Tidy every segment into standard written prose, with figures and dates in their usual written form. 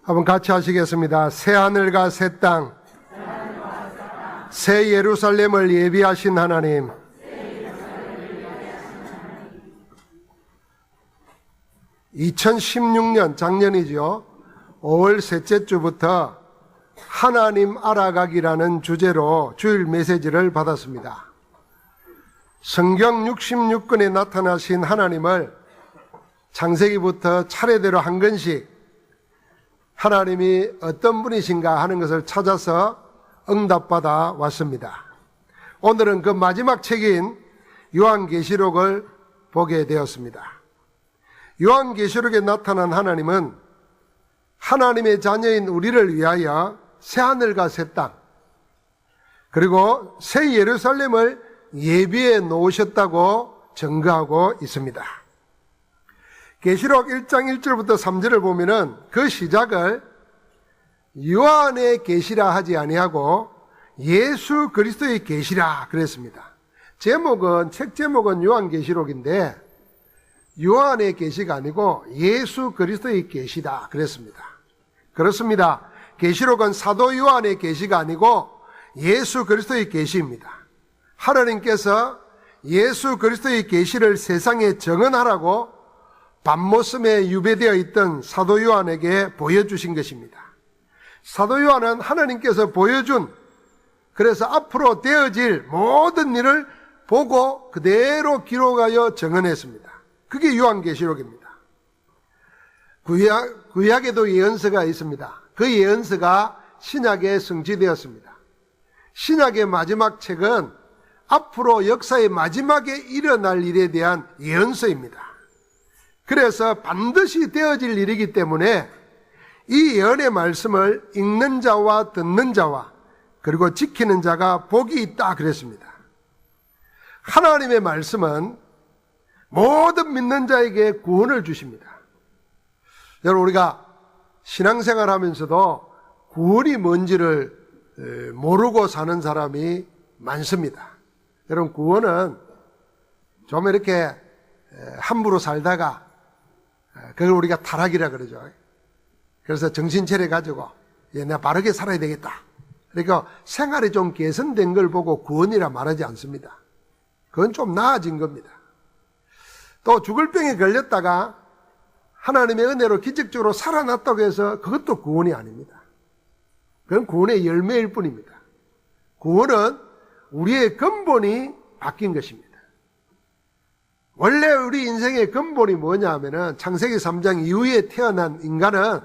한번 같이 하시겠습니다. 새 하늘과 새 땅, 새 예루살렘을 예비하신 하나님, 2016년 작년이죠. 5월 셋째 주부터 하나님 알아가기라는 주제로 주일 메시지를 받았습니다. 성경 66권에 나타나신 하나님을 창세기부터 차례대로 한 권씩 하나님이 어떤 분이신가 하는 것을 찾아서 응답받아 왔습니다. 오늘은 그 마지막 책인 요한계시록을 보게 되었습니다. 요한계시록에 나타난 하나님은 하나님의 자녀인 우리를 위하여 새하늘과 새 땅, 그리고 새 예루살렘을 예비해 놓으셨다고 증거하고 있습니다. 계시록 1장 1절부터 3절을 보면은 그 시작을 요한의 계시라 하지 아니하고 예수 그리스도의 계시라 그랬습니다. 책 제목은 요한계시록인데 요한의 계시가 아니고 예수 그리스도의 계시다 그랬습니다. 그렇습니다. 계시록은 사도 요한의 계시가 아니고 예수 그리스도의 계시입니다. 하나님께서 예수 그리스도의 계시를 세상에 증언하라고 밤모섬에 유배되어 있던 사도 요한에게 보여주신 것입니다. 사도 요한은 하나님께서 보여준, 그래서 앞으로 되어질 모든 일을 보고 그대로 기록하여 증언했습니다. 그게 요한계시록입니다. 구약에도 예언서가 있습니다. 그 예언서가 신약에 성취되었습니다. 신약의 마지막 책은 앞으로 역사의 마지막에 일어날 일에 대한 예언서입니다. 그래서 반드시 되어질 일이기 때문에 이 예언의 말씀을 읽는 자와 듣는 자와 그리고 지키는 자가 복이 있다 그랬습니다. 하나님의 말씀은 모든 믿는 자에게 구원을 주십니다. 여러분, 우리가 신앙생활 하면서도 구원이 뭔지를 모르고 사는 사람이 많습니다. 여러분, 구원은 좀 이렇게 함부로 살다가 그걸 우리가 타락이라 그러죠. 그래서 정신 차려 가지고 내가 바르게 살아야 되겠다. 그러니까 생활이 좀 개선된 걸 보고 구원이라 말하지 않습니다. 그건 좀 나아진 겁니다. 또 죽을 병에 걸렸다가 하나님의 은혜로 기적적으로 살아났다고 해서 그것도 구원이 아닙니다. 그건 구원의 열매일 뿐입니다. 구원은 우리의 근본이 바뀐 것입니다. 원래 우리 인생의 근본이 뭐냐 하면은 창세기 3장 이후에 태어난 인간은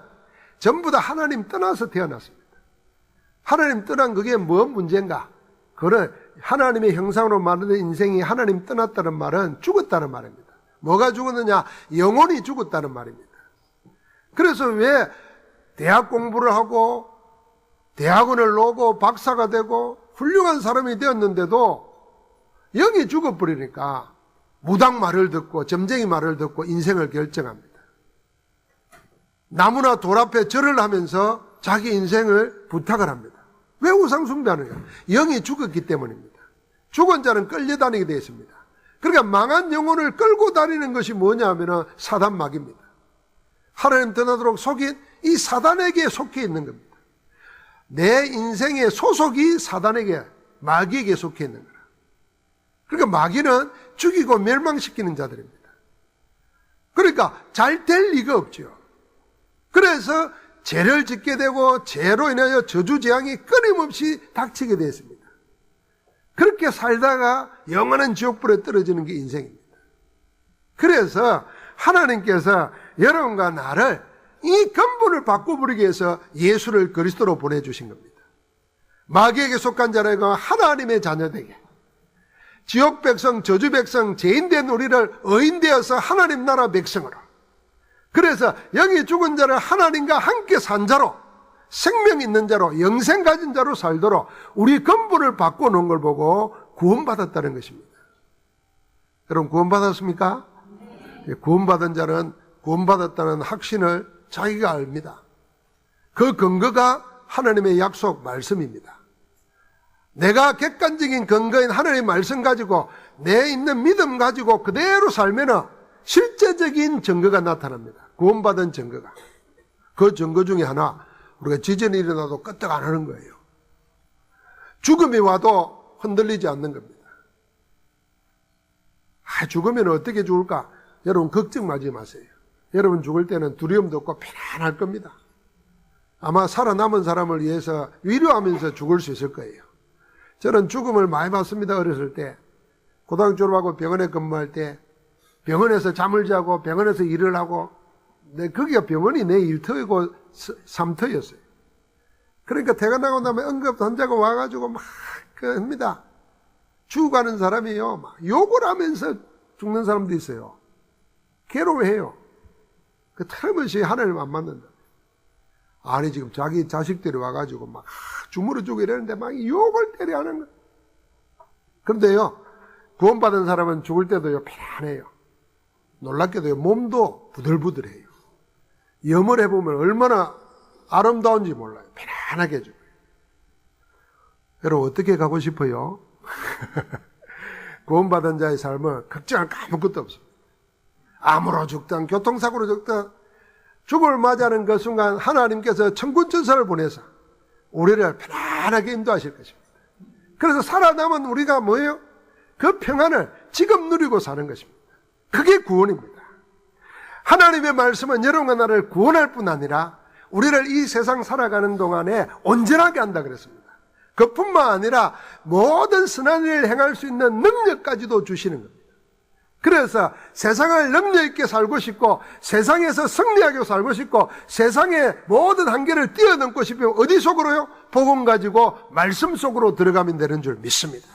전부 다 하나님 떠나서 태어났습니다. 하나님 떠난 그게 뭔 문제인가? 그거는 하나님의 형상으로 만든 인생이 하나님 떠났다는 말은 죽었다는 말입니다. 뭐가 죽었느냐? 영혼이 죽었다는 말입니다. 그래서 왜 대학 공부를 하고 대학원을 나오고 박사가 되고 훌륭한 사람이 되었는데도 영이 죽어버리니까 무당 말을 듣고 점쟁이 말을 듣고 인생을 결정합니다. 나무나 돌 앞에 절을 하면서 자기 인생을 부탁을 합니다. 왜 우상숭배하느냐? 영이 죽었기 때문입니다. 죽은 자는 끌려다니게 되어 있습니다. 그러니까 망한 영혼을 끌고 다니는 것이 뭐냐 하면 사단마귀입니다. 하나님 떠나도록 속인 이 사단에게 속해 있는 겁니다. 내 인생의 소속이 사단에게, 마귀에게 속해 있는 거라. 그러니까 마귀는 죽이고 멸망시키는 자들입니다. 그러니까 잘 될 리가 없죠. 그래서 죄를 짓게 되고 죄로 인하여 저주재앙이 끊임없이 닥치게 되었습니다. 그렇게 살다가 영원한 지옥불에 떨어지는 게 인생입니다. 그래서 하나님께서 여러분과 나를 이 근본을 바꿔버리기 위해서 예수를 그리스도로 보내주신 겁니다. 마귀에게 속한 자라고 하나님의 자녀되게, 지옥 백성, 저주 백성, 죄인된 우리를 의인되어서 하나님 나라 백성으로, 그래서 영이 죽은 자를 하나님과 함께 산 자로, 생명 있는 자로, 영생 가진 자로 살도록 우리 근본을 바꿔놓은 걸 보고 구원받았다는 것입니다. 여러분, 구원받았습니까? 네. 구원받은 자는 구원받았다는 확신을 자기가 압니다. 그 근거가 하나님의 약속 말씀입니다. 내가 객관적인 근거인 하나님의 말씀 가지고 내 있는 믿음 가지고 그대로 살면 실제적인 증거가 나타납니다. 구원받은 증거가. 그 증거 중에 하나, 우리가 지진이 일어나도 끄떡 안 하는 거예요. 죽음이 와도 흔들리지 않는 겁니다. 죽으면 어떻게 죽을까? 여러분 걱정하지 마세요. 여러분 죽을 때는 두려움도 없고 편안할 겁니다. 아마 살아남은 사람을 위해서 위로하면서 죽을 수 있을 거예요. 저는 죽음을 많이 봤습니다. 어렸을 때. 고등학교 졸업하고 병원에 근무할 때 병원에서 잠을 자고 병원에서 일을 하고, 거기가 병원이 내 일터이고 삼터였어요. 그러니까 퇴근하고 나면 응급 환자가 와가지고 막 합니다. 죽어가는 사람이요, 막 욕을 하면서 죽는 사람도 있어요. 괴로워해요. 그 틀림없이 하나님 안 만난다. 아니 지금 자기 자식들이 와가지고 막 주무르주고 이러는데 막 욕을 때려 하는 거예요. 그런데요, 구원받은 사람은 죽을 때도요 편안해요. 놀랍게도요 몸도 부들부들해요. 염을 해보면 얼마나 아름다운지 몰라요. 편안하게 죽어요. 여러분 어떻게 가고 싶어요? 구원받은 자의 삶은 걱정할 거 아무것도 없습니다. 암으로 죽든 교통사고로 죽든 죽음을 맞이하는 그 순간 하나님께서 천군천사를 보내서 우리를 편안하게 인도하실 것입니다. 그래서 살아남은 우리가 뭐예요? 그 평안을 지금 누리고 사는 것입니다. 그게 구원입니다. 하나님의 말씀은 여러분과 나를 구원할 뿐 아니라 우리를 이 세상 살아가는 동안에 온전하게 한다 그랬습니다. 그뿐만 아니라 모든 선한 일을 행할 수 있는 능력까지도 주시는 겁니다. 그래서 세상을 능력 있게 살고 싶고 세상에서 승리하게 살고 싶고 세상의 모든 한계를 뛰어넘고 싶으면 어디 속으로요? 복음 가지고 말씀 속으로 들어가면 되는 줄 믿습니다.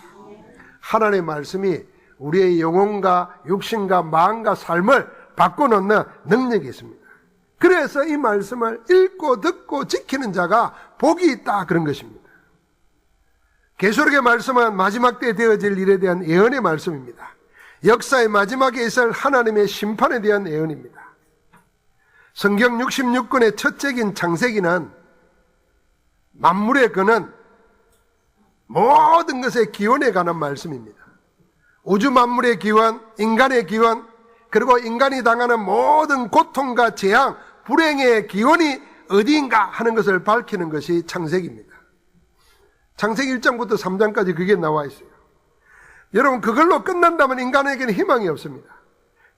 하나님의 말씀이 우리의 영혼과 육신과 마음과 삶을 바꿔놓는 능력이 있습니다. 그래서 이 말씀을 읽고 듣고 지키는 자가 복이 있다 그런 것입니다. 계시록의 말씀은 마지막 때 되어질 일에 대한 예언의 말씀입니다. 역사의 마지막에 있을 하나님의 심판에 대한 예언입니다. 성경 66권의 첫째인 창세기는 만물의 근원, 모든 것의 기원에 관한 말씀입니다. 우주 만물의 기원, 인간의 기원, 그리고 인간이 당하는 모든 고통과 재앙, 불행의 기원이 어디인가 하는 것을 밝히는 것이 창세기입니다. 창세기 1장부터 3장까지 그게 나와 있어요. 여러분 그걸로 끝난다면 인간에게는 희망이 없습니다.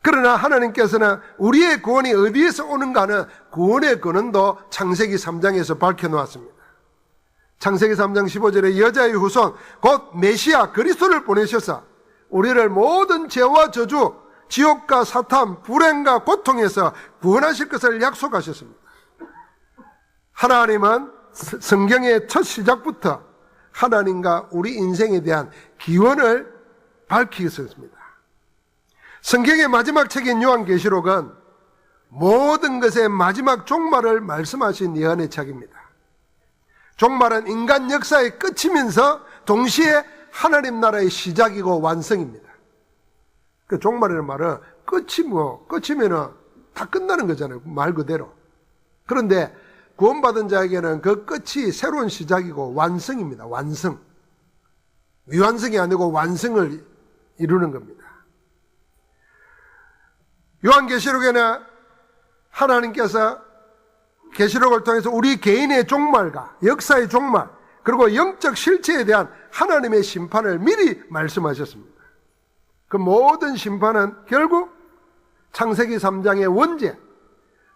그러나 하나님께서는 우리의 구원이 어디에서 오는가는 구원의 근원도 창세기 3장에서 밝혀놓았습니다. 창세기 3장 15절에 여자의 후손 곧 메시아 그리스도를 보내셔서 우리를 모든 죄와 저주, 지옥과 사탄, 불행과 고통에서 구원하실 것을 약속하셨습니다. 하나님은 성경의 첫 시작부터 하나님과 우리 인생에 대한 기원을 밝히셨습니다. 성경의 마지막 책인 요한계시록은 모든 것의 마지막 종말을 말씀하신 예언의 책입니다. 종말은 인간 역사의 끝이면서 동시에 하나님 나라의 시작이고 완성입니다. 그 종말이라는 말은 끝이면은 다 끝나는 거잖아요. 말 그대로. 그런데 구원받은 자에게는 그 끝이 새로운 시작이고 완성입니다. 완성. 미완성이 아니고 완성을 이루는 겁니다. 요한계시록에는 하나님께서 계시록을 통해서 우리 개인의 종말과 역사의 종말 그리고 영적 실체에 대한 하나님의 심판을 미리 말씀하셨습니다. 그 모든 심판은 결국 창세기 3장의 원죄,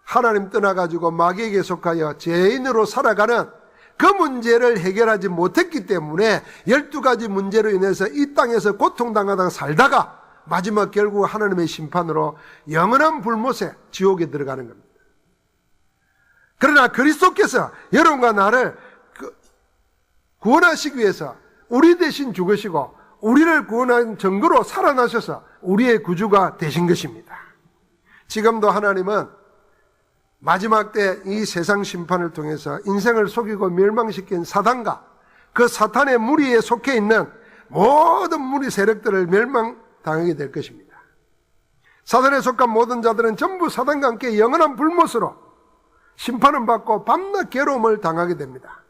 하나님 떠나가지고 마귀에게 속하여 죄인으로 살아가는 그 문제를 해결하지 못했기 때문에 12가지 문제로 인해서 이 땅에서 고통당하다가 살다가 마지막 결국 하나님의 심판으로 영원한 불못에 지옥에 들어가는 겁니다. 그러나 그리스도께서 여러분과 나를 구원하시기 위해서 우리 대신 죽으시고 우리를 구원한 증거로 살아나셔서 우리의 구주가 되신 것입니다. 지금도 하나님은 마지막 때 이 세상 심판을 통해서 인생을 속이고 멸망시킨 사단과 그 사탄의 무리에 속해 있는 모든 무리 세력들을 멸망당하게 될 것입니다. 사단에 속한 모든 자들은 전부 사단과 함께 영원한 불못으로 심판을 받고 밤낮 괴로움을 당하게 됩니다.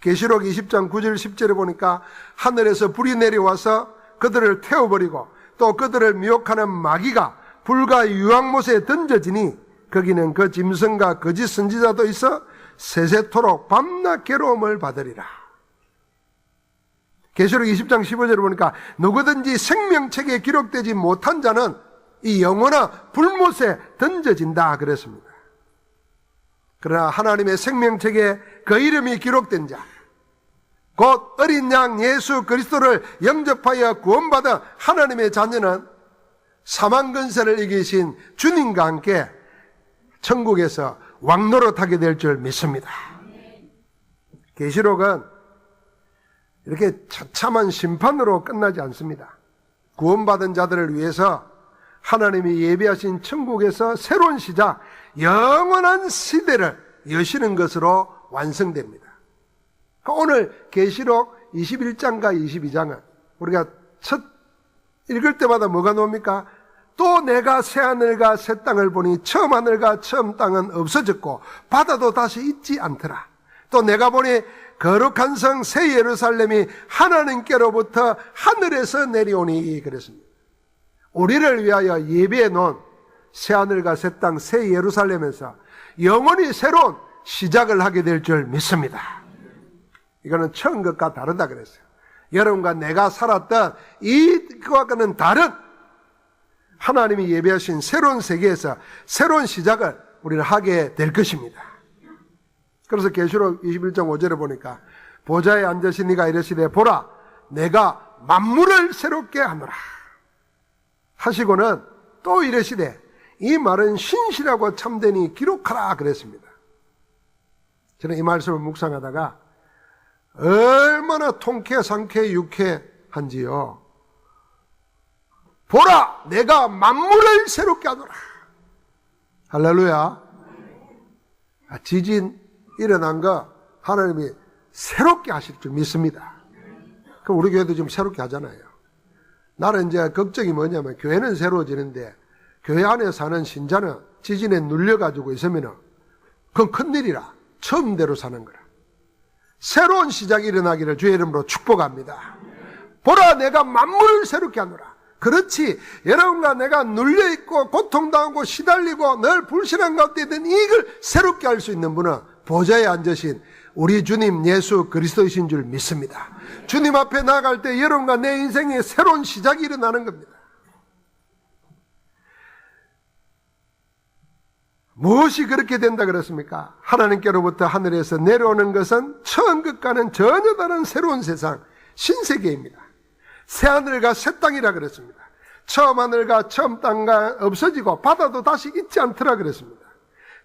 계시록 20장 9절 10절에 보니까 하늘에서 불이 내려와서 그들을 태워버리고 또 그들을 미혹하는 마귀가 불과 유황못에 던져지니 거기는 그 짐승과 거짓 선지자도 있어 세세토록 밤낮 괴로움을 받으리라. 계시록 20장 15절을 보니까 누구든지 생명책에 기록되지 못한 자는 이 영원한 불못에 던져진다 그랬습니다. 그러나 하나님의 생명책에 그 이름이 기록된 자, 곧 어린 양 예수 그리스도를 영접하여 구원받아 하나님의 자녀는 사망 근세를 이기신 주님과 함께 천국에서 왕노릇하게 될 줄 믿습니다. 계시록은 이렇게 처참한 심판으로 끝나지 않습니다. 구원받은 자들을 위해서 하나님이 예비하신 천국에서 새로운 시작, 영원한 시대를 여시는 것으로 완성됩니다. 오늘 계시록 21장과 22장은 우리가 첫 읽을 때마다 뭐가 나옵니까? 또 내가 새 하늘과 새 땅을 보니 처음 하늘과 처음 땅은 없어졌고 바다도 다시 있지 않더라. 또 내가 보니 거룩한 성 새 예루살렘이 하나님께로부터 하늘에서 내려오니 그랬습니다. 우리를 위하여 예비해 놓은 새 하늘과 새 땅 새 예루살렘에서 영원히 새로운 시작을 하게 될 줄 믿습니다. 이거는 처음 것과 다르다 그랬어요. 여러분과 내가 살았던 이것과는 다른 하나님이 예비하신 새로운 세계에서 새로운 시작을 우리는 하게 될 것입니다. 그래서 계시록 21장 5절에 보니까 보좌에 앉으신 이가 이르시되 보라 내가 만물을 새롭게 하노라 하시고는 또 이르시되 이 말은 신실하고 참되니 기록하라 그랬습니다. 저는 이 말씀을 묵상하다가 얼마나 통쾌 상쾌 유쾌한지요. 보라 내가 만물을 새롭게 하노라. 할렐루야. 지진 일어난 거 하나님이 새롭게 하실 줄 믿습니다. 그럼 우리 교회도 지금 새롭게 하잖아요. 나는 이제 걱정이 뭐냐면 교회는 새로워지는데 교회 안에 사는 신자는 지진에 눌려가지고 있으면 그건 큰일이라. 처음대로 사는 거라. 새로운 시작이 일어나기를 주의 이름으로 축복합니다. 보라 내가 만물을 새롭게 하노라. 그렇지 여러분과 내가 눌려있고 고통당하고 시달리고 늘 불신한 가운데 있는 이걸 새롭게 할 수 있는 분은 보좌에 앉으신 우리 주님 예수 그리스도이신 줄 믿습니다. 주님 앞에 나아갈 때 여러분과 내 인생에 새로운 시작이 일어나는 겁니다. 무엇이 그렇게 된다 그랬습니까? 하나님께로부터 하늘에서 내려오는 것은 처음 것과는 전혀 다른 새로운 세상 신세계입니다. 새 하늘과 새 땅이라 그랬습니다. 처음 하늘과 처음 땅과 없어지고 바다도 다시 있지 않더라 그랬습니다.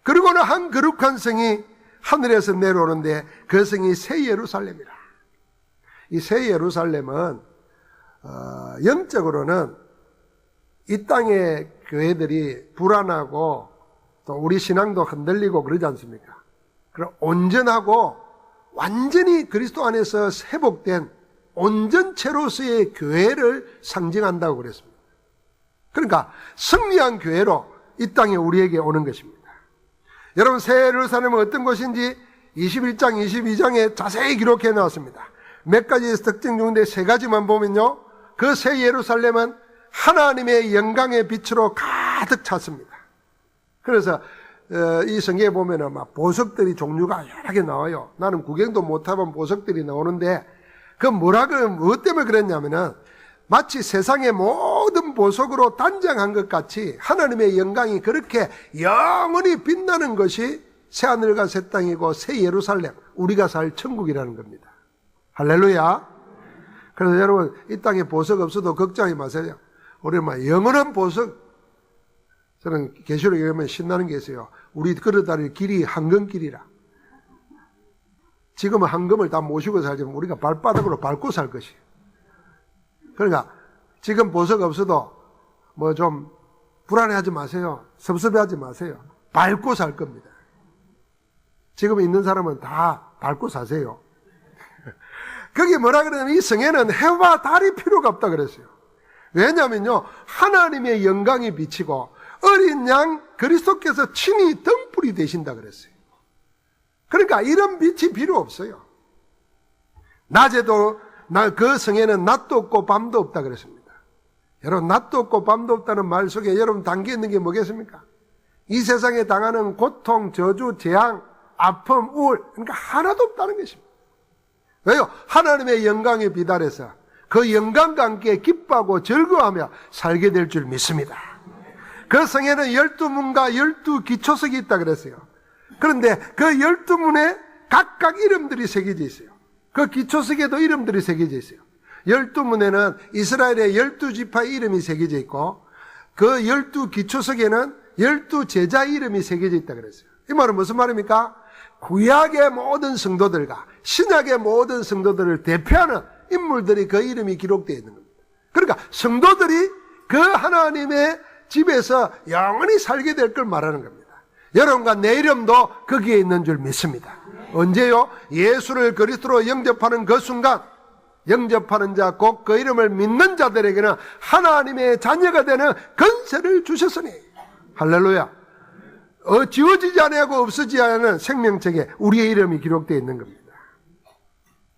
그리고는 한 거룩한 성이 하늘에서 내려오는데 그 성이 새 예루살렘이라. 이 새 예루살렘은 영적으로는 이 땅의 교회들이 불안하고 또 우리 신앙도 흔들리고 그러지 않습니까? 그럼 온전하고 완전히 그리스도 안에서 회복된 온전체로서의 교회를 상징한다고 그랬습니다. 그러니까 승리한 교회로 이 땅에 우리에게 오는 것입니다. 여러분 새 예루살렘은 어떤 곳인지 21장 22장에 자세히 기록해 놓았습니다. 몇 가지 특징 중인데 세 가지만 보면요, 그 새 예루살렘은 하나님의 영광의 빛으로 가득 찼습니다. 그래서 이 성경에 보면은 막 보석들이 종류가 여러 개 나와요. 나는 구경도 못해본 보석들이 나오는데 그 무엇 때문에 그랬냐면은 마치 세상의 모든 보석으로 단장한 것 같이 하나님의 영광이 그렇게 영원히 빛나는 것이 새 하늘과 새 땅이고 새 예루살렘, 우리가 살 천국이라는 겁니다. 할렐루야. 그래서 여러분 이 땅에 보석 없어도 걱정하지 마세요. 우리 막 영원한 보석, 저는 계시록에 보면 신나는 게 있어요. 우리 걸어다닐 길이 황금길이라. 지금은 황금을 다 모시고 살지만 우리가 발바닥으로 밟고 살 것이에요. 그러니까 지금 보석 없어도 뭐 좀 불안해하지 마세요. 섭섭해하지 마세요. 밟고 살 겁니다. 지금 있는 사람은 다 밟고 사세요. 거기 뭐라 그러냐면 이 성에는 해와 달이 필요가 없다 그랬어요. 왜냐면요, 하나님의 영광이 비치고 어린 양 그리스도께서 친히 등불이 되신다 그랬어요. 그러니까 이런 빛이 필요 없어요. 낮에도 그 성에는 낮도 없고 밤도 없다 그랬습니다. 여러분 낮도 없고 밤도 없다는 말 속에 여러분 담겨 있는 게 뭐겠습니까? 이 세상에 당하는 고통, 저주, 재앙, 아픔, 우울, 그러니까 하나도 없다는 것입니다. 왜요? 하나님의 영광에 비달해서 그 영광과 함께 기뻐하고 즐거워하며 살게 될 줄 믿습니다. 그 성에는 12문과 12기초석이 있다 그랬어요. 그런데 그 12문에 각각 이름들이 새겨져 있어요. 그 기초석에도 이름들이 새겨져 있어요. 12문에는 이스라엘의 12지파의 이름이 새겨져 있고 그 12기초석에는 12제자 이름이 새겨져 있다 그랬어요. 이 말은 무슨 말입니까? 구약의 모든 성도들과 신약의 모든 성도들을 대표하는 인물들이 그 이름이 기록되어 있는 겁니다. 그러니까 성도들이 그 하나님의 집에서 영원히 살게 될 걸 말하는 겁니다. 여러분과 내 이름도 거기에 있는 줄 믿습니다. 언제요? 예수를 그리스도로 영접하는 그 순간, 영접하는 자 곧 그 이름을 믿는 자들에게는 하나님의 자녀가 되는 권세를 주셨으니 할렐루야. 지워지지 아니하고 없어지지 않은 생명책에 우리의 이름이 기록되어 있는 겁니다.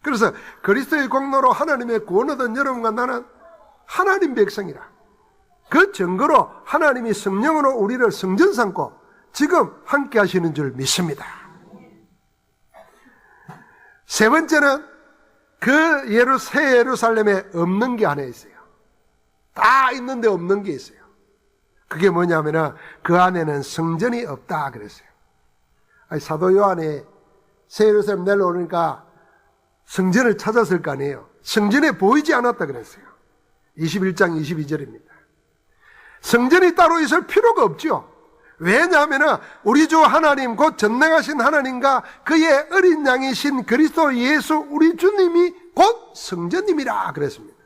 그래서 그리스도의 공로로 하나님의 구원 얻은 여러분과 나는 하나님 백성이라 그 증거로 하나님이 성령으로 우리를 성전 삼고 지금 함께 하시는 줄 믿습니다. 세 번째는 그 새 예루살렘에 없는 게 하나 있어요. 다 있는데 없는 게 있어요. 그게 뭐냐면은 그 안에는 성전이 없다 그랬어요. 아니, 사도 요한이 새 예루살렘 내려오니까 성전을 찾았을 거 아니에요. 성전에 보이지 않았다 그랬어요. 21장 22절입니다. 성전이 따로 있을 필요가 없죠. 왜냐하면 우리 주 하나님 곧 전능하신 하나님과 그의 어린 양이신 그리스도 예수 우리 주님이 곧 성전님이라 그랬습니다.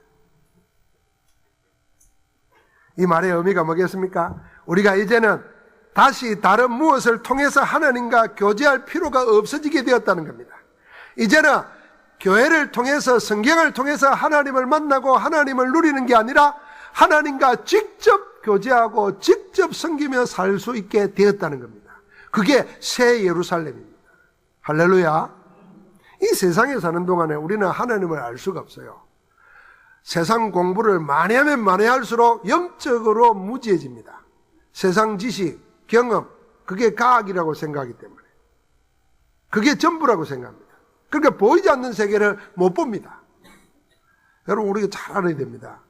이 말의 의미가 뭐겠습니까? 우리가 이제는 다시 다른 무엇을 통해서 하나님과 교제할 필요가 없어지게 되었다는 겁니다. 이제는 교회를 통해서 성경을 통해서 하나님을 만나고 하나님을 누리는 게 아니라 하나님과 직접 교제하고 직접 섬기며 살 수 있게 되었다는 겁니다. 그게 새 예루살렘입니다. 할렐루야. 이 세상에 사는 동안에 우리는 하나님을 알 수가 없어요. 세상 공부를 많이 하면 많이 할수록 영적으로 무지해집니다. 세상 지식, 경험, 그게 과학이라고 생각하기 때문에 그게 전부라고 생각합니다. 그러니까 보이지 않는 세계를 못 봅니다. 여러분 우리가 잘 알아야 됩니다.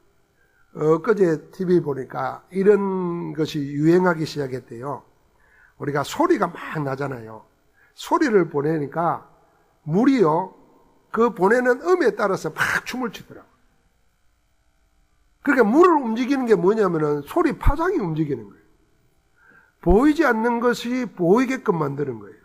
엊그제 TV 보니까 이런 것이 유행하기 시작했대요. 우리가 소리가 막 나잖아요. 소리를 보내니까 물이요, 그 보내는 음에 따라서 막 춤을 추더라고요. 그러니까 물을 움직이는 게 뭐냐면은 소리 파장이 움직이는 거예요. 보이지 않는 것이 보이게끔 만드는 거예요.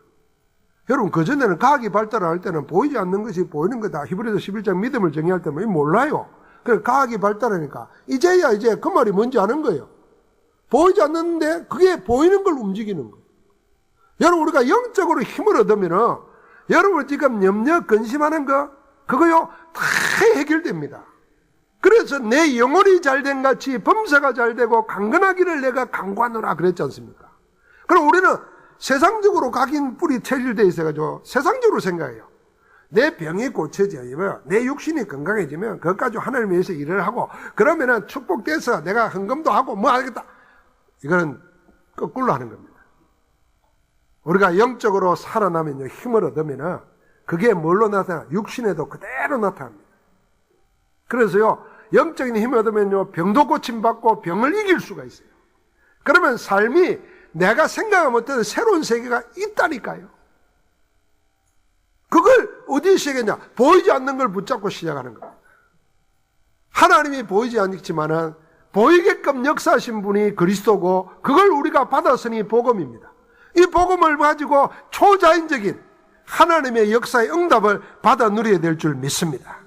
여러분, 그전에는 과학이 발달할 때는 보이지 않는 것이 보이는 거다. 히브리서 11장 믿음을 정의할 때는 몰라요. 그래서 과학이 발달하니까 이제야 이제 그 말이 뭔지 아는 거예요. 보이지 않는데 그게 보이는 걸 움직이는 거예요. 여러분, 우리가 영적으로 힘을 얻으면은 여러분 지금 염려 근심하는 거 그거요 다 해결됩니다. 그래서 내 영혼이 잘된 같이 범사가 잘되고 강건하기를 내가 강구하노라 그랬지 않습니까? 그럼 우리는 세상적으로 각인 뿌리 체질되어 있어가지고 세상적으로 생각해요. 내 병이 고쳐지면, 내 육신이 건강해지면 그것까지 하나님 위해서 일을 하고 그러면은 축복돼서 내가 헌금도 하고 뭐 하겠다. 이거는 거꾸로 하는 겁니다. 우리가 영적으로 살아나면요, 힘을 얻으면은 그게 뭘로 나타나? 육신에도 그대로 나타납니다. 그래서요, 영적인 힘을 얻으면요, 병도 고침받고 병을 이길 수가 있어요. 그러면 삶이 내가 생각을 못했던 새로운 세계가 있다니까요. 그걸 어디에 시작했냐? 보이지 않는 걸 붙잡고 시작하는 겁니다. 하나님이 보이지 않지만은 보이게끔 역사하신 분이 그리스도고 그걸 우리가 받았으니 복음입니다. 이 복음을 가지고 초자연적인 하나님의 역사의 응답을 받아 누려야 될 줄 믿습니다.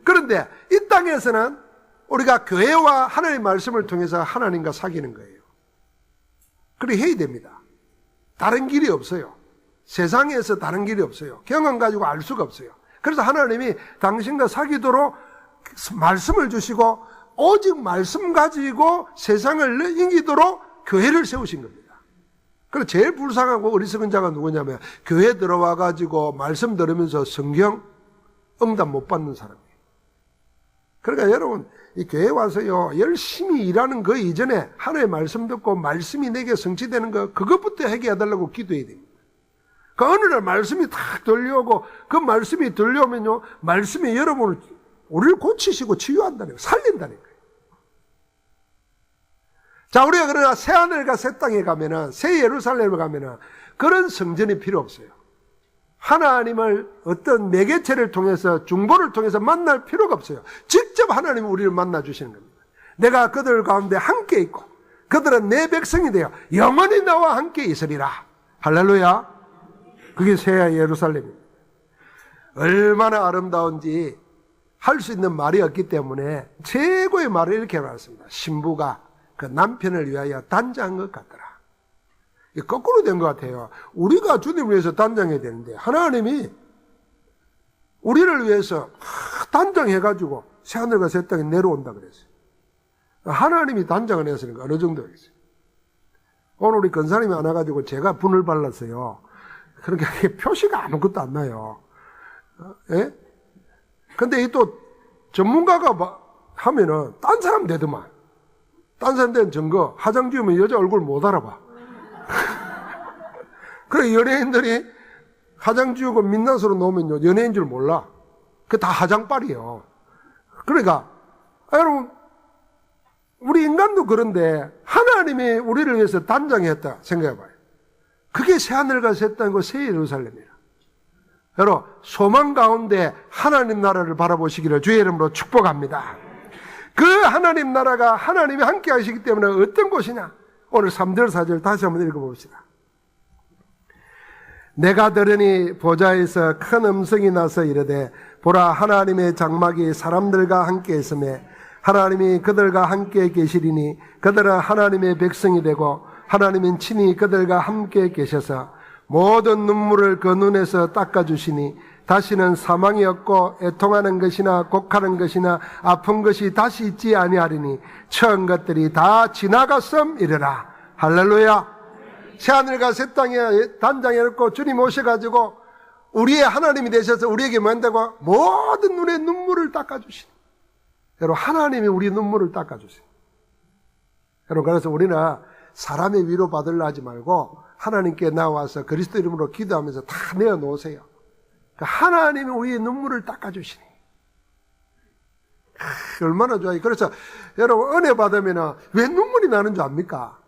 그런데 이 땅에서는 우리가 교회와 하나님의 말씀을 통해서 하나님과 사귀는 거예요. 그렇게 해야 됩니다. 다른 길이 없어요. 세상에서 다른 길이 없어요. 경험 가지고 알 수가 없어요. 그래서 하나님이 당신과 사귀도록 말씀을 주시고 오직 말씀 가지고 세상을 이기도록 교회를 세우신 겁니다. 그리고 제일 불쌍하고 어리석은 자가 누구냐면 교회 들어와 가지고 말씀 들으면서 성경 응답 못 받는 사람이에요. 그러니까 여러분, 이 교회 와서요, 열심히 일하는 그 이전에 하나님의 말씀 듣고 말씀이 내게 성취되는 거, 그것부터 해결해달라고 기도해야 됩니다. 그 어느 날 말씀이 탁 들려오고, 그 말씀이 들려오면요, 말씀이 여러분을, 우리를 고치시고 치유한다는 거예요. 살린다는 거예요. 자, 우리가 그러나 새하늘과 새 땅에 가면은, 새 예루살렘에 가면은, 그런 성전이 필요 없어요. 하나님을 어떤 매개체를 통해서, 중보를 통해서 만날 필요가 없어요. 직접 하나님은 우리를 만나 주시는 겁니다. 내가 그들 가운데 함께 있고, 그들은 내 백성이 되어 영원히 나와 함께 있으리라. 할렐루야. 그게 새 예루살렘입니다. 얼마나 아름다운지 할 수 있는 말이 없기 때문에 최고의 말을 이렇게 말했습니다. 신부가 그 남편을 위하여 단장한 것 같더라. 거꾸로 된 것 같아요. 우리가 주님을 위해서 단장해야 되는데 하나님이 우리를 위해서 단장해가지고 새하늘과 새 땅에 내려온다 그랬어요. 하나님이 단장을 했으니까 어느 정도겠어요. 오늘 우리 권사님이 안 와가지고 제가 분을 발랐어요. 그러니까 표시가 아무것도 안 나요. 예? 근데 이 또 전문가가 하면은 딴 사람 되더만. 딴 사람 되는 증거, 화장 지우면 여자 얼굴 못 알아봐. 그래, 연예인들이 화장 지우고 민낯으로 놓으면요, 연예인 줄 몰라. 그게 다 화장빨이에요. 그러니까, 여러분, 우리 인간도 그런데 하나님이 우리를 위해서 단장했다 생각해봐요. 그게 새하늘과 새 땅이고 새 예루살렘이라. 여러분, 소망 가운데 하나님 나라를 바라보시기를 주의 이름으로 축복합니다. 그 하나님 나라가 하나님이 함께 하시기 때문에 어떤 곳이냐? 오늘 3절 4절 다시 한번 읽어봅시다. 내가 들으니 보좌에서 큰 음성이 나서 이르되 보라, 하나님의 장막이 사람들과 함께 있으며 하나님이 그들과 함께 계시리니 그들은 하나님의 백성이 되고 하나님은 친히 그들과 함께 계셔서 모든 눈물을 그 눈에서 닦아주시니 다시는 사망이 없고 애통하는 것이나 곡하는 것이나 아픈 것이 다시 있지 아니하리니 처한 것들이 다 지나갔음이르라. 할렐루야. 새하늘과 새 땅에 단장해놓고 주님 오셔가지고 우리의 하나님이 되셔서 우리에게 뭔다고 모든 눈의 눈물을 닦아주시니. 여러분, 하나님이 우리 눈물을 닦아주세요. 여러분, 그래서 우리는 사람의 위로 받으려 하지 말고 하나님께 나와서 그리스도 이름으로 기도하면서 다 내어놓으세요. 하나님이 우리의 눈물을 닦아주시니. 얼마나 좋아요. 그래서 여러분, 은혜 받으면 왜 눈물이 나는 줄 압니까?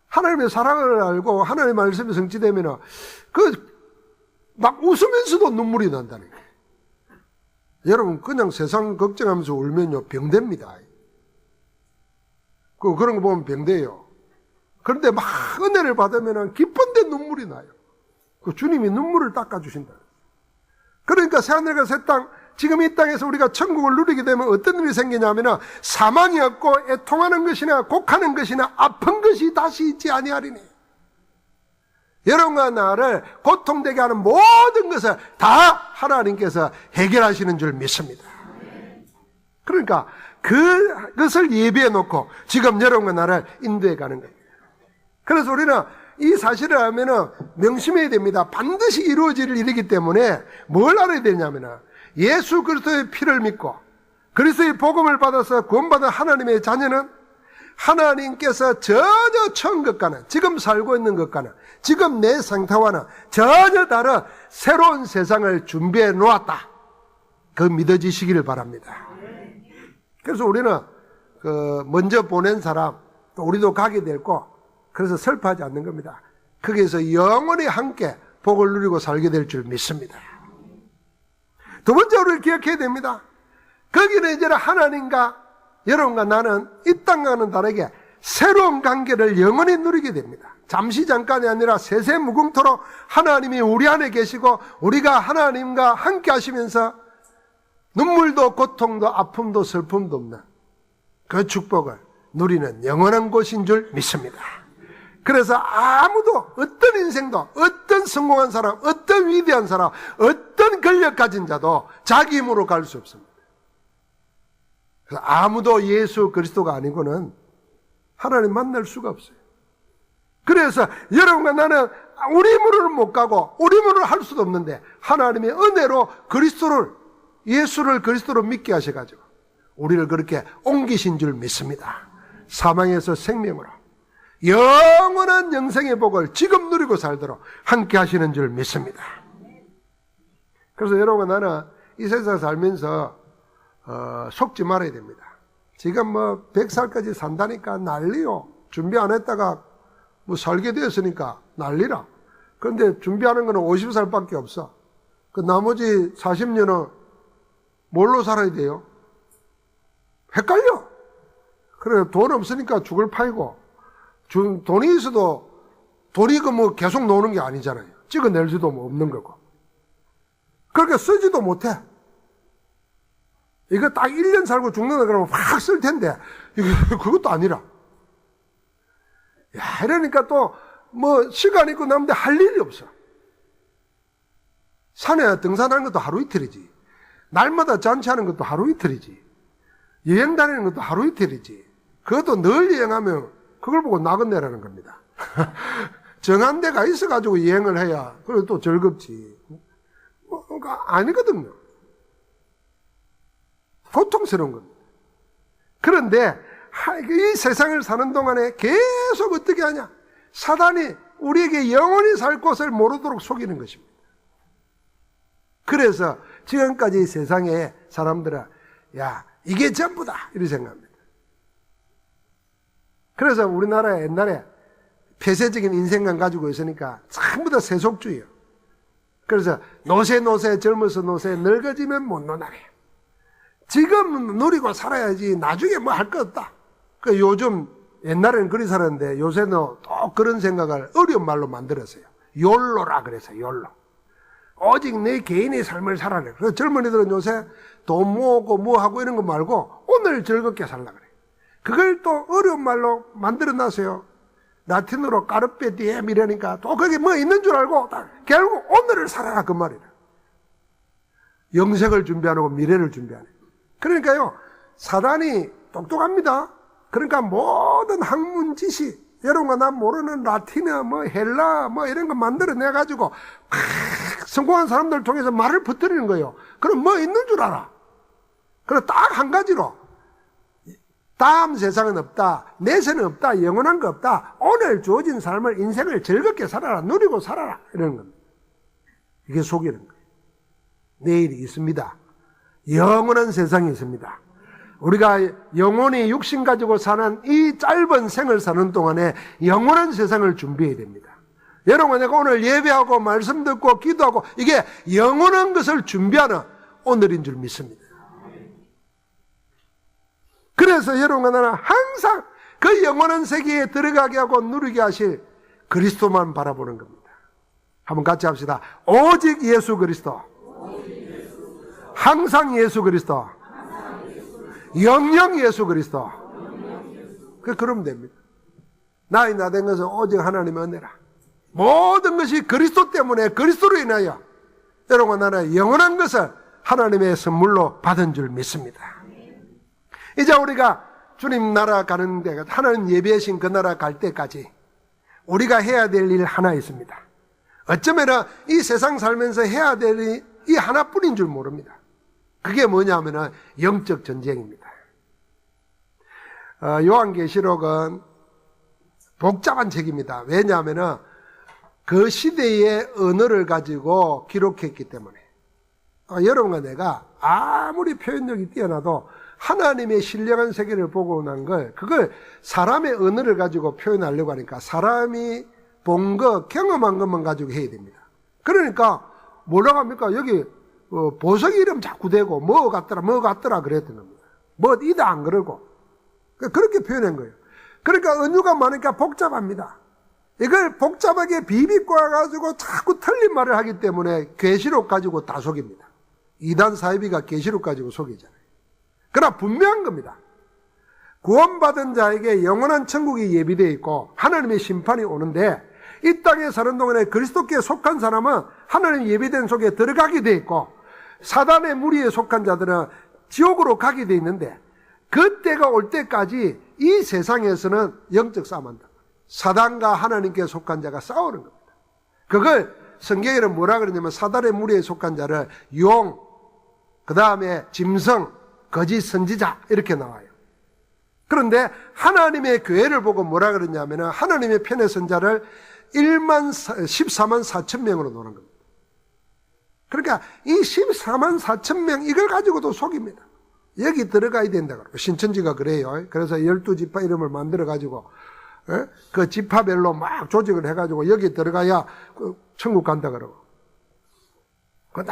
하나님의 사랑을 알고 하나님의 말씀이 성취되면 막 웃으면서도 눈물이 난다는 거예요. 여러분, 그냥 세상 걱정하면서 울면요, 병됩니다. 그런 거 보면 병돼요. 그런데 막 은혜를 받으면 기쁜데 눈물이 나요. 주님이 눈물을 닦아주신다. 그러니까 새하늘과 새 땅, 지금 이 땅에서 우리가 천국을 누리게 되면 어떤 일이 생기냐면 사망이 없고 애통하는 것이나 곡하는 것이나 아픈 것이 다시 있지 아니하리니. 여러분과 나를 고통되게 하는 모든 것을 다 하나님께서 해결하시는 줄 믿습니다. 그러니까 그것을 예비해 놓고 지금 여러분과 나를 인도해 가는 거예요. 그래서 우리는 이 사실을 알면은 명심해야 됩니다. 반드시 이루어질 일이기 때문에 뭘 알아야 되냐면은 예수 그리스도의 피를 믿고 그리스도의 복음을 받아서 구원받은 하나님의 자녀는 하나님께서 전혀 처음 것과는, 지금 살고 있는 것과는, 지금 내 상태와는 전혀 다른 새로운 세상을 준비해 놓았다. 그 믿어지시기를 바랍니다. 그래서 우리는 먼저 보낸 사람, 또 우리도 가게 될 거, 그래서 슬퍼하지 않는 겁니다. 거기에서 영원히 함께 복을 누리고 살게 될 줄 믿습니다. 두 번째, 우리를 기억해야 됩니다. 거기는 이제 하나님과 여러분과 나는 이 땅과는 다르게 새로운 관계를 영원히 누리게 됩니다. 잠시 잠깐이 아니라 세세 무궁토록 하나님이 우리 안에 계시고 우리가 하나님과 함께 하시면서 눈물도 고통도 아픔도 슬픔도 없는 그 축복을 누리는 영원한 곳인 줄 믿습니다. 그래서 아무도, 어떤 인생도, 어떤 성공한 사람, 어떤 위대한 사람, 어떤 권력 가진 자도 자기 힘으로 갈 수 없습니다. 그래서 아무도 예수 그리스도가 아니고는 하나님 만날 수가 없어요. 그래서 여러분과 나는 우리 힘으로는 못 가고 우리 힘으로는 할 수도 없는데 하나님의 은혜로 그리스도를, 예수를 그리스도로 믿게 하셔가지고 우리를 그렇게 옮기신 줄 믿습니다. 사망에서 생명으로 영원한 영생의 복을 지금 누리고 살도록 함께 하시는 줄 믿습니다. 그래서 여러분, 나는 이 세상 살면서 속지 말아야 됩니다. 지금 뭐 100살까지 산다니까 난리요. 준비 안 했다가 뭐 살게 되었으니까 난리라. 그런데 준비하는 거는 50살밖에 없어. 그 나머지 40년은 뭘로 살아야 돼요? 헷갈려. 그래, 돈 없으니까 죽을 파이고, 돈이 있어도 돈이 그 뭐 계속 노는 게 아니잖아요. 찍어낼 수도 뭐 없는 거고. 그렇게 쓰지도 못해. 이거 딱 1년 살고 죽는다 그러면 확 쓸 텐데, 그것도 아니라. 야, 이러니까 또 뭐 시간 있고 남는데 할 일이 없어. 산에 등산하는 것도 하루 이틀이지. 날마다 잔치하는 것도 하루 이틀이지. 여행 다니는 것도 하루 이틀이지. 그것도 늘 여행하면 그걸 보고 나긋내라는 겁니다. 정한 데가 있어가지고 여행을 해야 그래도 또 즐겁지. 그러니까 아니거든요. 고통스러운 겁니다. 그런데 이 세상을 사는 동안에 계속 어떻게 하냐? 사단이 우리에게 영원히 살 곳을 모르도록 속이는 것입니다. 그래서 지금까지 세상에 사람들은 야, 이게 전부다 이렇게 생각합니다. 그래서 우리나라 옛날에 폐쇄적인 인생관 가지고 있으니까 전부 다 세속주의예요. 그래서 노세 젊어서 노세, 늙어지면 못 노나게. 지금 누리고 살아야지 나중에 뭐 할 거 없다. 그 요즘 옛날에는 그리 살았는데 요새는 또 그런 생각을 어려운 말로 만들었어요. 욜로라 그래서 욜로. 오직 내 개인의 삶을 살아라. 그래서 젊은이들은 요새 돈 모으고 뭐 하고 이런 거 말고 오늘 즐겁게 살라 그래. 그걸 또 어려운 말로 만들어 놨어요. 라틴어로 까르페 디엠 이러니까 또 거기 뭐 있는 줄 알고 결국 오늘을 살아라 그 말이라. 영생을 준비하고 미래를 준비하네. 그러니까요, 사단이 똑똑합니다. 그러니까 모든 학문 지식, 여러분과 난 모르는 라틴어, 뭐 헬라, 뭐 이런 거 만들어내가지고 성공한 사람들 통해서 말을 퍼뜨리는 거예요. 그럼 뭐 있는 줄 알아. 그럼 딱 한 가지로 다음 세상은 없다, 내세는 없다, 영원한 거 없다, 오늘 주어진 삶을, 인생을 즐겁게 살아라, 누리고 살아라 이러는 겁니다. 이게 속이는 거예요. 내일이 있습니다. 영원한 세상이 있습니다. 우리가 영원히 육신 가지고 사는 이 짧은 생을 사는 동안에 영원한 세상을 준비해야 됩니다. 여러분, 내가 오늘 예배하고 말씀 듣고 기도하고 이게 영원한 것을 준비하는 오늘인 줄 믿습니다. 그래서 여러분과 나는 항상 그 영원한 세계에 들어가게 하고 누리게 하실 그리스도만 바라보는 겁니다. 한번 같이 합시다. 오직 예수 그리스도, 항상 예수 그리스도, 영영 예수 그리스도. 그러면 됩니다. 나이 나 된 것은 오직 하나님의 은혜라. 모든 것이 그리스도 때문에, 그리스도로 인하여 여러분과 나는 영원한 것을 하나님의 선물로 받은 줄 믿습니다. 이제 우리가 주님 나라 가는 데가, 하나님 예비하신 그 나라 갈 때까지 우리가 해야 될 일 하나 있습니다. 어쩌면 이 세상 살면서 해야 될 일이 이 하나뿐인 줄 모릅니다. 그게 뭐냐면은 영적 전쟁입니다. 요한계시록은 복잡한 책입니다. 왜냐하면은 그 시대의 언어를 가지고 기록했기 때문에. 여러분과 내가 아무리 표현력이 뛰어나도 하나님의 신령한 세계를 보고 난 그걸 사람의 언어를 가지고 표현하려고 하니까 사람이 본 거, 경험한 것만 가지고 해야 됩니다. 그러니까 뭐라고 합니까? 여기 보석 이름 자꾸 대고 뭐 같더라 그랬던 겁니다. 뭐 이다 안 그러고 그렇게 표현한 거예요. 그러니까 은유가 많으니까 복잡합니다. 이걸 복잡하게 비비꼬아 가지고 자꾸 틀린 말을 하기 때문에 계시록 가지고 다 속입니다. 이단 사이비가 계시록 가지고 속이잖아요. 그러나 분명한 겁니다. 구원받은 자에게 영원한 천국이 예비되어 있고 하나님의 심판이 오는데, 이 땅에 사는 동안에 그리스도께 속한 사람은 하나님 예비된 속에 들어가게 되어 있고, 사단의 무리에 속한 자들은 지옥으로 가게 되어 있는데, 그때가 올 때까지 이 세상에서는 영적 싸움한다. 사단과 하나님께 속한 자가 싸우는 겁니다. 그걸 성경에는 뭐라 그러냐면 사단의 무리에 속한 자를 용, 그 다음에 짐승, 거짓 선지자 이렇게 나와요. 그런데 하나님의 교회를 보고 뭐라 그러냐면 하나님의 편의 선자를 14만 4천 명으로 노는 겁니다. 그러니까 이 14만 4천 명 이걸 가지고도 속입니다. 여기 들어가야 된다고. 신천지가 그래요. 그래서 12지파 이름을 만들어가지고 그 지파별로 막 조직을 해가지고 여기 들어가야 천국 간다 그러고. 그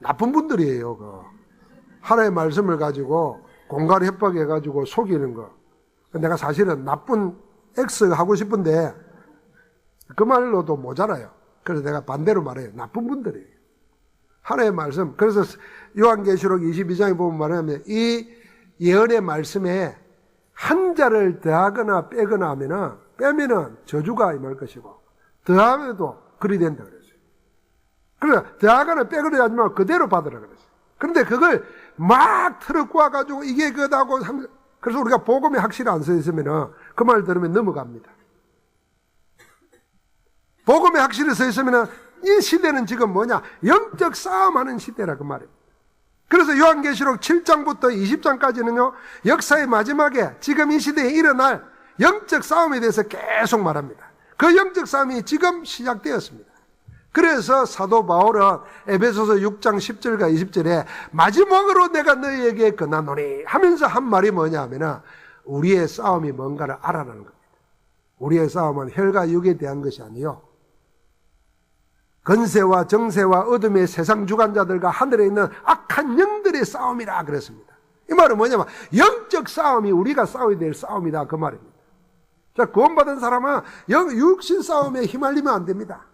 나쁜 분들이에요. 하나의 말씀을 가지고 공갈 협박해가지고 속이는 거. 내가 사실은 나쁜 X 하고 싶은데 그 말로도 모자라요. 그래서 내가 반대로 말해요. 나쁜 분들이에요. 하나의 말씀. 그래서 요한계시록 22장에 보면 말하면 이 예언의 말씀에 한자를 더하거나 빼거나 하면은 빼면은 저주가 임할 것이고 더하면도 그리 된다 그랬어요. 그래서 더하거나 빼거나 하지 말고 그대로 받으라 그랬어요. 그런데 그걸 막 틀어꼬아 가지고 이게 그다고 그래서 우리가 복음에 확실히 안 써 있으면은 그 말 들으면 넘어갑니다. 복음에 확실히 써 있으면은 이 시대는 지금 뭐냐? 영적 싸움하는 시대라 그 말입니다. 그래서 요한계시록 7장부터 20장까지는요, 역사의 마지막에 지금 이 시대에 일어날 영적 싸움에 대해서 계속 말합니다. 그 영적 싸움이 지금 시작되었습니다. 그래서 사도 바울은 에베소서 6장 10절과 20절에 마지막으로 내가 너희에게 권하노니 하면서 한 말이 뭐냐 하면은 우리의 싸움이 뭔가를 알아라는 겁니다. 우리의 싸움은 혈과 육에 대한 것이 아니요, 건세와 정세와 어둠의 세상 주관자들과 하늘에 있는 악한 영들의 싸움이라 그랬습니다. 이 말은 뭐냐면 영적 싸움이 우리가 싸워야 될 싸움이다 그 말입니다. 자, 구원받은 사람은 육신 싸움에 휘말리면 안 됩니다.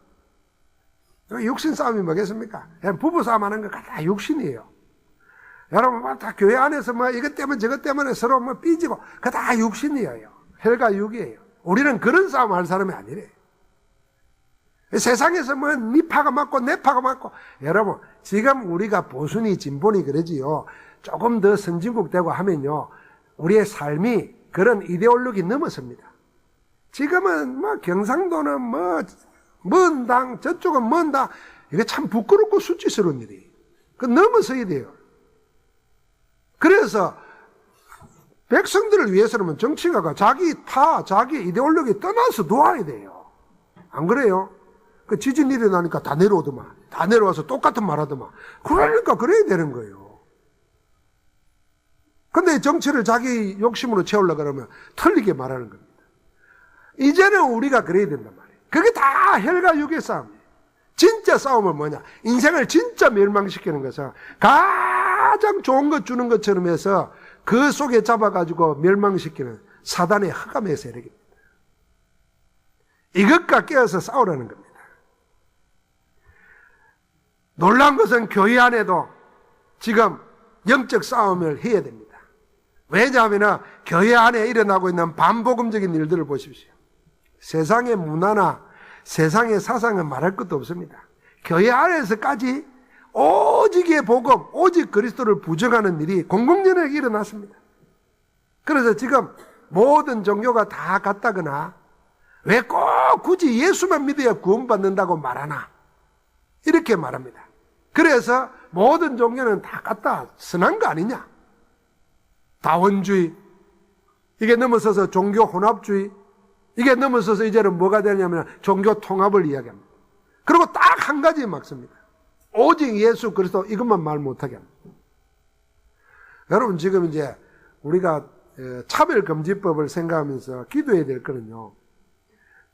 육신 싸움이 뭐겠습니까? 부부 싸움 하는 거 다 육신이에요. 여러분 다 교회 안에서 뭐 이것 때문에 저것 때문에 서로 뭐 삐지고 그거 다 육신이에요. 혈과 육이에요. 우리는 그런 싸움 할 사람이 아니래요. 세상에서 뭐 네 파가 맞고 내 파가 맞고. 여러분 지금 우리가 보수니 진보니 그러지요, 조금 더 선진국 되고 하면요 우리의 삶이 그런 이데올로기 넘어섭니다. 지금은 뭐 경상도는 뭐 먼 당, 저쪽은 먼 당, 이게 참 부끄럽고 수치스러운 일이에요. 그 넘어서야 돼요. 그래서 백성들을 위해서는 정치가가 자기 파, 자기 이데올로기 떠나서 놓아야 돼요. 안 그래요? 그 지진 일어나니까 다 내려오더만, 다 내려와서 똑같은 말 하더만. 그러니까 그래야 되는 거예요. 근데 정치를 자기 욕심으로 채우려고 그러면 틀리게 말하는 겁니다. 이제는 우리가 그래야 된단 말이에요. 그게 다 혈과 육의 싸움이에요. 진짜 싸움은 뭐냐? 인생을 진짜 멸망시키는 것은 가장 좋은 것 주는 것처럼 해서 그 속에 잡아가지고 멸망시키는 사단의 흑암의 세력입니다. 이것과 깨어서 싸우라는 겁니다. 놀라운 것은 교회 안에도 지금 영적 싸움을 해야 됩니다. 왜냐하면 교회 안에 일어나고 있는 반복음적인 일들을 보십시오. 세상의 문화나 세상의 사상은 말할 것도 없습니다. 교회 안에서까지 오직의 복음, 오직 그리스도를 부정하는 일이 공공연하게 일어났습니다. 그래서 지금 모든 종교가 다 같다거나 왜 꼭 굳이 예수만 믿어야 구원받는다고 말하나 이렇게 말합니다. 그래서 모든 종교는 다 같다, 선한 거 아니냐, 다원주의, 이게 넘어서서 종교 혼합주의, 이게 넘어서서 이제는 뭐가 되냐면 종교 통합을 이야기합니다. 그리고 딱 한 가지 막습니다. 오직 예수 그리스도, 이것만 말 못하게 합니다. 여러분 지금 이제 우리가 차별금지법을 생각하면서 기도해야 될 거는요,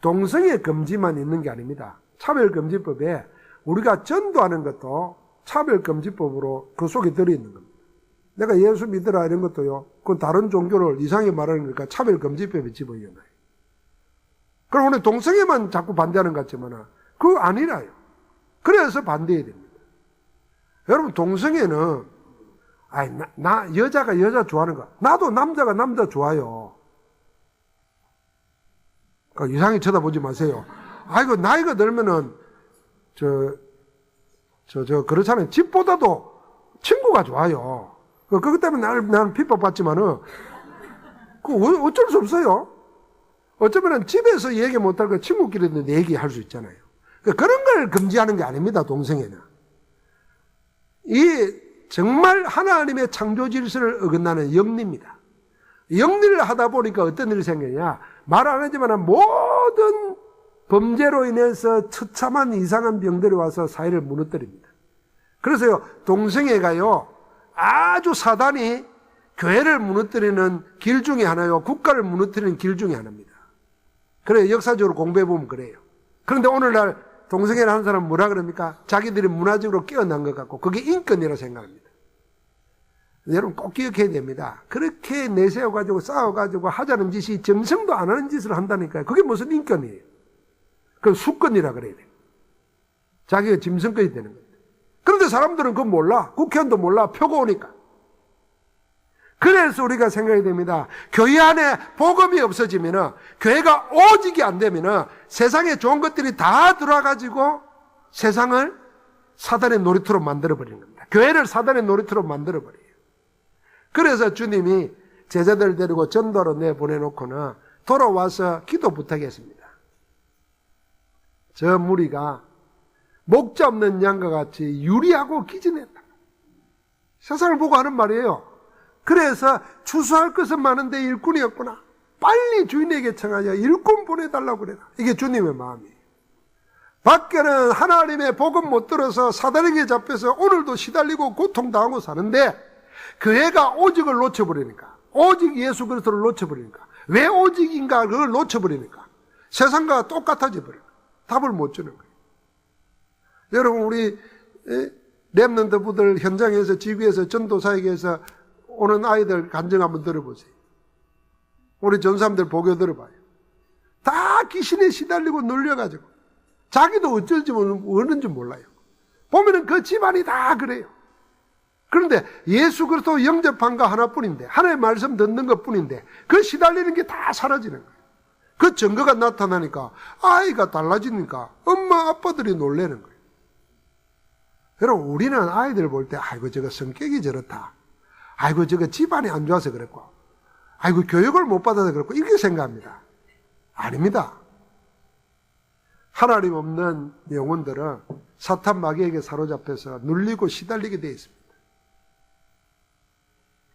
동성애 금지만 있는 게 아닙니다. 차별금지법에 우리가 전도하는 것도 차별금지법으로 그 속에 들어있는 겁니다. 내가 예수 믿으라 이런 것도요, 그 다른 종교를 이상하게 말하는 거니까 차별금지법에 집어넣어요. 그럼 우리 동성애만 자꾸 반대하는 것 같지만 그거 아니라요. 그래서 반대해야 됩니다. 여러분 동성애는 나 여자가 여자 좋아하는 거, 나도 남자가 남자 좋아요. 그러니까 이상하게 쳐다보지 마세요. 아이고 나이가 들면은 그렇잖아요. 집보다도 친구가 좋아요. 그것 때문에 나는 핍박받지만은 어쩔 수 없어요. 어쩌면 집에서 얘기 못할 거 친구끼리도 얘기할 수 있잖아요. 그런 걸 금지하는 게 아닙니다, 동성애는. 이 정말 하나님의 창조 질서를 어긋나는 영리입니다. 영리를 하다 보니까 어떤 일이 생기냐, 말 안 하지만 모든 범죄로 인해서 처참한 이상한 병들이 와서 사회를 무너뜨립니다. 그래서요, 동성애가요, 아주 사단이 교회를 무너뜨리는 길 중에 하나요, 국가를 무너뜨리는 길 중에 하나입니다. 그래요, 역사적으로 공부해보면 그래요. 그런데 오늘날 동성애를 하는 사람은 뭐라 그럽니까? 자기들이 문화적으로 깨어난 것 같고 그게 인권이라고 생각합니다. 여러분 꼭 기억해야 됩니다. 그렇게 내세워가지고 싸워가지고 하자는 짓이 정성도 안 하는 짓을 한다니까요. 그게 무슨 인권이에요? 그건 수권이라 그래야 돼요. 자기가 짐승권이 되는 거예요. 그런데 사람들은 그건 몰라. 국회의원도 몰라. 표가 오니까. 그래서 우리가 생각해야 됩니다. 교회 안에 복음이 없어지면, 교회가 오직이 안 되면 세상에 좋은 것들이 다 들어와가지고 세상을 사단의 놀이터로 만들어버리는 겁니다. 교회를 사단의 놀이터로 만들어버려요. 그래서 주님이 제자들 데리고 전도로 내보내놓고는 돌아와서 기도 부탁했습니다. 저 무리가 목자 없는 양과 같이 유리하고 기진했다. 세상을 보고 하는 말이에요. 그래서 추수할 것은 많은데 일꾼이 없구나. 빨리 주인에게 청하여 일꾼 보내달라고 그래라. 이게 주님의 마음이에요. 밖에는 하나님의 복음 못 들어서 사단에게 잡혀서 오늘도 시달리고 고통당하고 사는데 교회가 오직을 놓쳐버리니까, 오직 예수 그리스도를 놓쳐버리니까, 왜 오직인가 그걸 놓쳐버리니까 세상과 똑같아져 버려요. 답을 못 주는 거예요. 여러분, 우리 렘넌트 부들 현장에서 지구에서 전도사에게서 오는 아이들 간증 한번 들어보세요. 우리 전사람들 보고 들어봐요. 다 귀신에 시달리고 눌려가지고 자기도 어쩔지 모르는지 몰라요. 보면은 그 집안이 다 그래요. 그런데 예수 그리스도 영접한 거 하나뿐인데, 하나님의 말씀 듣는 것뿐인데 그 시달리는 게 다 사라지는 거예요. 그 증거가 나타나니까, 아이가 달라지니까 엄마 아빠들이 놀라는 거예요. 여러분, 우리는 아이들 볼 때 아이고 저거 성격이 저렇다, 아이고 저거 집안이 안 좋아서 그랬고, 아이고 교육을 못 받아서 그랬고, 이렇게 생각합니다. 아닙니다. 하나님 없는 영혼들은 사탄 마귀에게 사로잡혀서 눌리고 시달리게 되어 있습니다.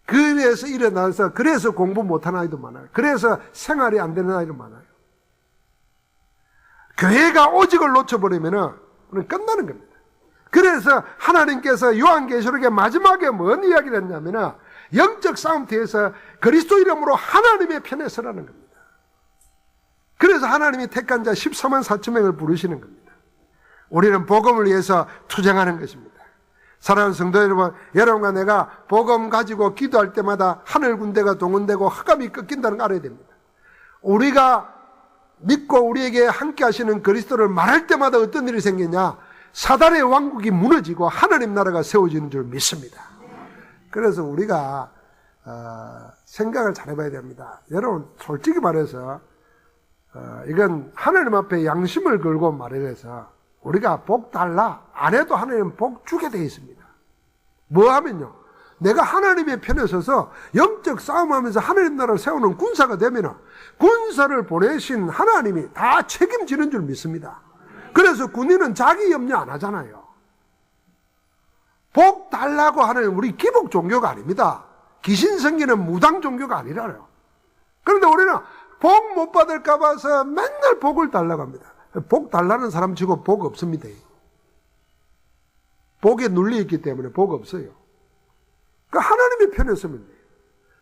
그래서 일어나서, 그래서 공부 못하는 아이도 많아요. 그래서 생활이 안 되는 아이도 많아요. 교회가 오직을 놓쳐버리면 끝나는 겁니다. 그래서 하나님께서 요한계시록의 마지막에 뭔 이야기를 했냐면, 영적 싸움터에서 그리스도 이름으로 하나님의 편에 서라는 겁니다. 그래서 하나님이 택한 자 14만 4천 명을 부르시는 겁니다. 우리는 복음을 위해서 투쟁하는 것입니다. 사랑하는 성도 여러분, 여러분과 내가 복음 가지고 기도할 때마다 하늘 군대가 동원되고 흑암이 꺾인다는 걸 알아야 됩니다. 우리가 믿고 우리에게 함께 하시는 그리스도를 말할 때마다 어떤 일이 생기냐, 사단의 왕국이 무너지고 하나님 나라가 세워지는 줄 믿습니다. 그래서 우리가 생각을 잘 해봐야 됩니다. 여러분, 솔직히 말해서 이건 하나님 앞에 양심을 걸고 말해서 우리가 복 달라 안 해도 하나님은 복 주게 되어 있습니다. 뭐 하면요, 내가 하나님의 편에 서서 영적 싸움하면서 하나님 나라를 세우는 군사가 되면 군사를 보내신 하나님이 다 책임지는 줄 믿습니다. 그래서 군인은 자기 염려 안 하잖아요. 복 달라고 하는 우리 기복 종교가 아닙니다. 귀신 섬기는 무당 종교가 아니라요. 그런데 우리는 복 못 받을까 봐서 맨날 복을 달라고 합니다. 복 달라는 사람 치고 복 없습니다. 복에 눌려있기 때문에 복 없어요. 그러니까 하나님의 편에 서면 돼요.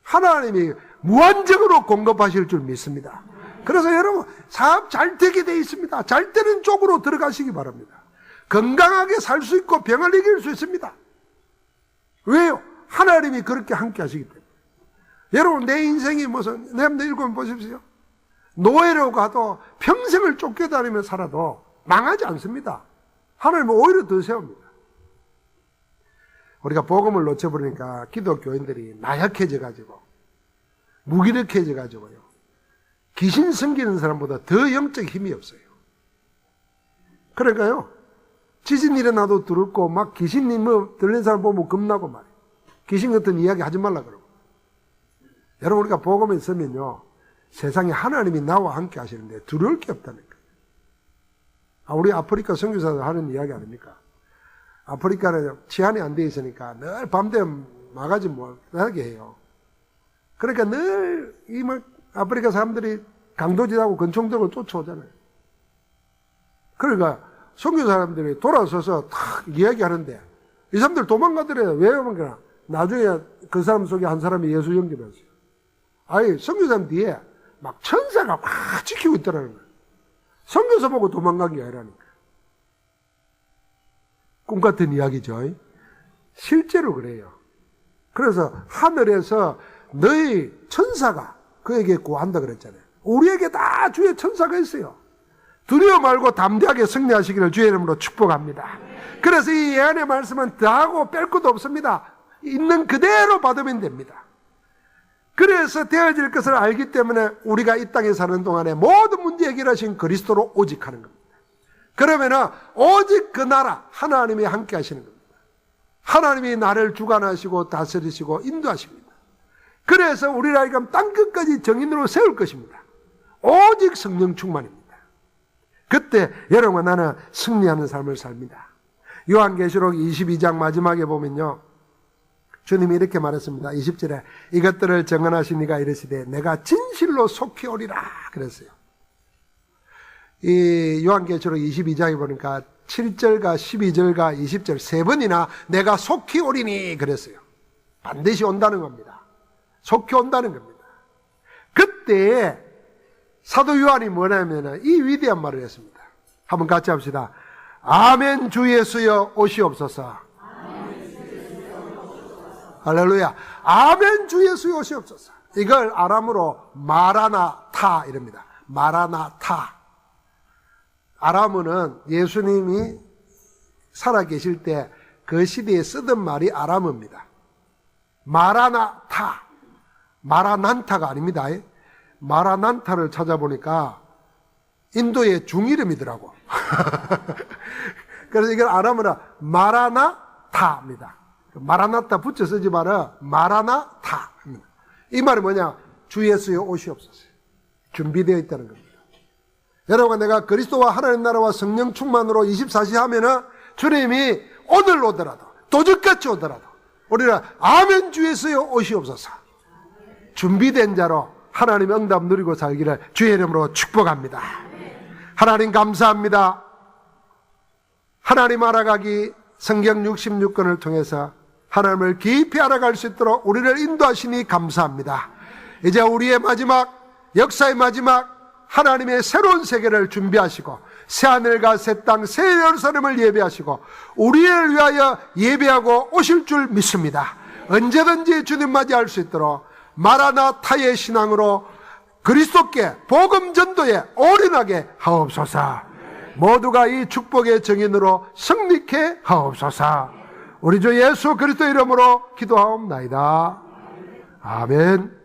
하나님이 무한적으로 공급하실 줄 믿습니다. 그래서 여러분, 사업 잘 되게 돼 있습니다. 잘 되는 쪽으로 들어가시기 바랍니다. 건강하게 살 수 있고 병을 이길 수 있습니다. 왜요? 하나님이 그렇게 함께 하시기 때문에. 여러분, 내 인생이 무슨, 내가 읽어보면 보십시오. 노예로 가도 평생을 쫓겨다니며 살아도 망하지 않습니다. 하나님은 오히려 더 세웁니다. 우리가 복음을 놓쳐버리니까 기독교인들이 나약해져가지고 무기력해져가지고요, 귀신 섬기는 사람보다 더 영적 힘이 없어요. 그러니까요, 지진 일어나도 두렵고 막 귀신 들린 사람 보면 겁나고 말이에요. 귀신 같은 이야기 하지 말라 그러고. 여러분, 우리가 복음에 있으면요, 세상에 하나님이 나와 함께 하시는데 두려울 게 없다니까. 우리 아프리카 선교사들 하는 이야기 아닙니까? 아프리카는 치안이 안 돼 있으니까 늘 밤되면 마가지 못하게 해요. 그러니까 늘 아프리카 사람들이 강도질하고 권총들고 쫓아오잖아요. 그러니까 선교 사람들이 돌아서서 탁 이야기하는데 이 사람들 도망가더래요. 왜 그러나 나중에 그 사람 속에 한 사람이 예수 영접했어요. 아니 선교사람 뒤에 막 천사가 막 지키고 있더라는 거예요. 선교사 보고 도망간 게 아니라니까. 꿈 같은 이야기죠. 실제로 그래요. 그래서 하늘에서 너희 천사가 그에게 구한다 그랬잖아요. 우리에게 다 주의 천사가 있어요. 두려워 말고 담대하게 승리하시기를 주의 이름으로 축복합니다. 그래서 이 예언의 말씀은 더하고 뺄 것도 없습니다. 있는 그대로 받으면 됩니다. 그래서 되어질 것을 알기 때문에 우리가 이 땅에 사는 동안에 모든 문제 해결하신 그리스도로 오직 하는 겁니다. 그러면은 오직 그 나라 하나님이 함께 하시는 겁니다. 하나님이 나를 주관하시고 다스리시고 인도하십니다. 그래서 우리를 하여금 땅끝까지 정인으로 세울 것입니다. 오직 성령 충만입니다. 그때 여러분 나는 승리하는 삶을 삽니다. 요한계시록 22장 마지막에 보면요, 주님이 이렇게 말했습니다. 20절에 이것들을 정언하신 이가 이르시되 내가 진실로 속히 오리라 그랬어요. 이 요한계시록 22장에 보니까 7절과 12절과 20절 세 번이나 내가 속히 오리니 그랬어요. 반드시 온다는 겁니다. 속히 온다는 겁니다. 그때 사도 요한이 뭐냐면 이 위대한 말을 했습니다. 한번 같이 합시다. 아멘 주 예수여 오시옵소서. 할렐루야. 아멘 주 예수여 오시옵소서. 이걸 아람어로 마라나타 이랍니다. 마라나타. 아람어는 예수님이 살아계실 때 그 시대에 쓰던 말이 아람어입니다. 마라나타. 마라난타가 아닙니다. 마라난타를 찾아보니까 인도의 중이름이더라고. 그래서 이걸 아람어로 마라나타입니다. 마라나타 붙여 쓰지 마라. 마라나타. 이 말이 뭐냐? 주 예수여 오시옵소서. 준비되어 있다는 겁니다. 여러분, 내가 그리스도와 하나님 나라와 성령 충만으로 24시 하면은 주님이 오늘 오더라도 도적같이 오더라도 우리는 아멘 주 예수여 오시옵소서. 준비된 자로 하나님의 응답 누리고 살기를 주의 이름으로 축복합니다. 하나님 감사합니다. 하나님 알아가기 성경 66권을 통해서 하나님을 깊이 알아갈 수 있도록 우리를 인도하시니 감사합니다. 이제 우리의 마지막, 역사의 마지막 하나님의 새로운 세계를 준비하시고 새하늘과 새 땅, 새 예루살렘을 예배하시고 우리를 위하여 예배하고 오실 줄 믿습니다. 언제든지 주님 맞이할 수 있도록 마라나타의 신앙으로 그리스도께 복음 전도에 올인하게 하옵소서. 모두가 이 축복의 정인으로 승리케 하옵소서. 우리 주 예수 그리스도 이름으로 기도하옵나이다. 아멘.